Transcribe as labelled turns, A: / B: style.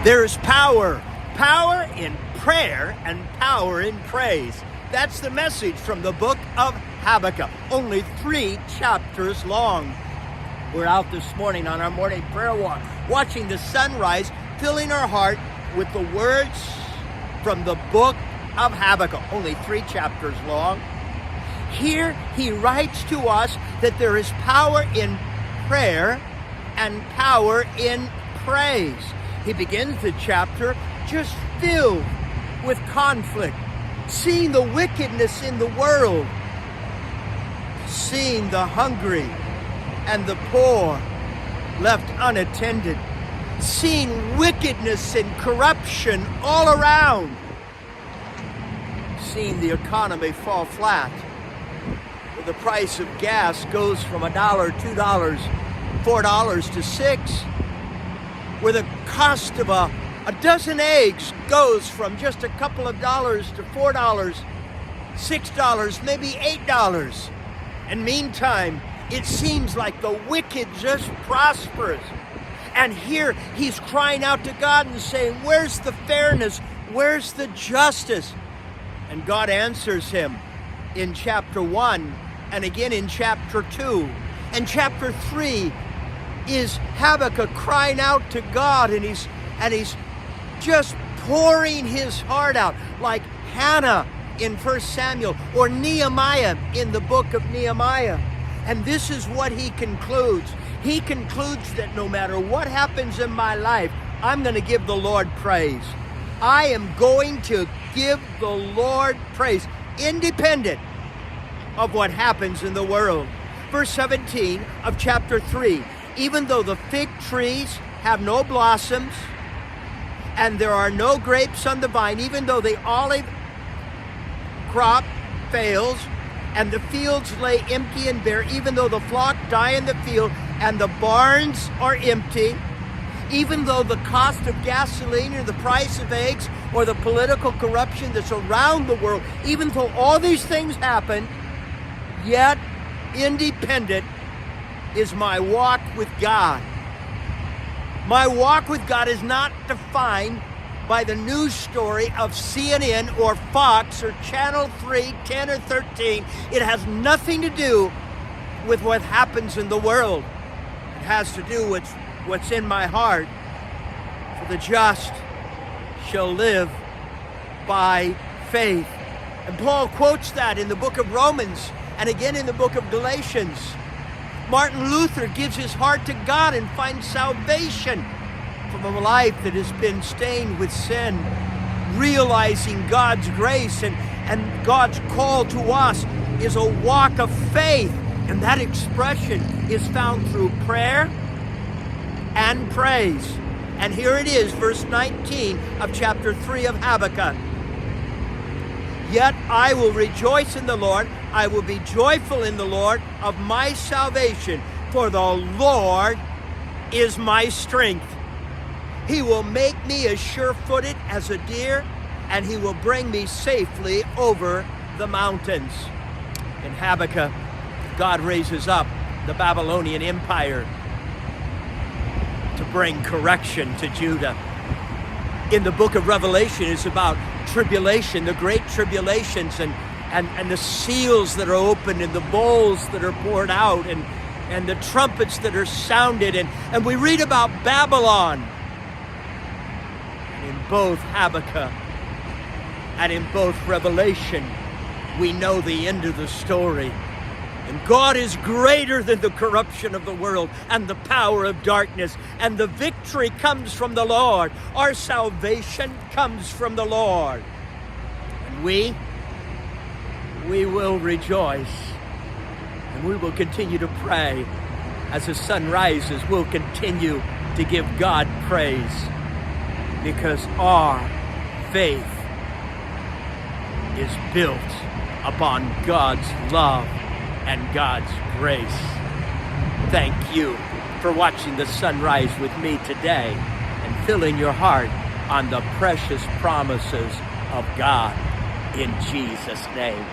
A: There is power in prayer and power in praise. That's the message from the book of Habakkuk, only 3 chapters long. We're out this morning on our morning prayer walk, watching the sunrise, filling our heart with the words from the book of Habakkuk, only 3 chapters long. Here he writes to us that there is power in prayer and power in praise. He begins the chapter just filled with conflict, seeing the wickedness in the world, seeing the hungry and the poor left unattended, seeing wickedness and corruption all around, seeing the economy fall flat, where the price of gas goes from $1, $2, $4 to $6, where the cost of a dozen eggs goes from just a couple of dollars to $4, $6, maybe $8. And meantime, it seems like the wicked just prospers. And here he's crying out to God and saying, where's the fairness? Where's the justice? And God answers him in chapter 1 and again in chapter 2. And chapter 3 is Habakkuk crying out to God, and he's just pouring his heart out like Hannah in 1 Samuel or Nehemiah in the book of Nehemiah. And this is what he concludes. He concludes that no matter what happens in my life, I'm going to give the Lord praise. I am going to give the Lord praise, independent of what happens in the world. Verse 17 of chapter 3, even though the fig trees have no blossoms and there are no grapes on the vine, even though the olive crop fails and the fields lay empty and bare, even though the flock die in the field and the barns are empty, even though the cost of gasoline or the price of eggs or the political corruption that's around the world, even though all these things happen, yet independent is my walk with God. My walk with God is not defined by the news story of CNN or Fox or Channel 3, 10 or 13. It has nothing to do with what happens in the world. It has to do with what's in my heart. For the just shall live by faith. And Paul quotes that in the book of Romans and again in the book of Galatians. Martin Luther gives his heart to God and finds salvation from a life that has been stained with sin, realizing God's grace and God's call to us is a walk of faith. And that expression is found through prayer and praise. And here it is, verse 19 of chapter 3 of Habakkuk. Yet I will rejoice in the Lord. I will be joyful in the Lord of my salvation. For the Lord is my strength. He will make me as sure-footed as a deer, and he will bring me safely over the mountains. In Habakkuk, God raises up the Babylonian Empire to bring correction to Judah. In the book of Revelation, it's about tribulation, the great tribulations, and the seals that are opened and the bowls that are poured out and the trumpets that are sounded. And we read about Babylon. And in both Habakkuk and in both Revelation, we know the end of the story. And God is greater than the corruption of the world and the power of darkness. And the victory comes from the Lord. Our salvation comes from the Lord. And we will rejoice. And we will continue to pray. As the sun rises, we'll continue to give God praise. Because our faith is built upon God's love and God's grace. Thank you for watching the sunrise with me today and filling your heart on the precious promises of God in Jesus' name.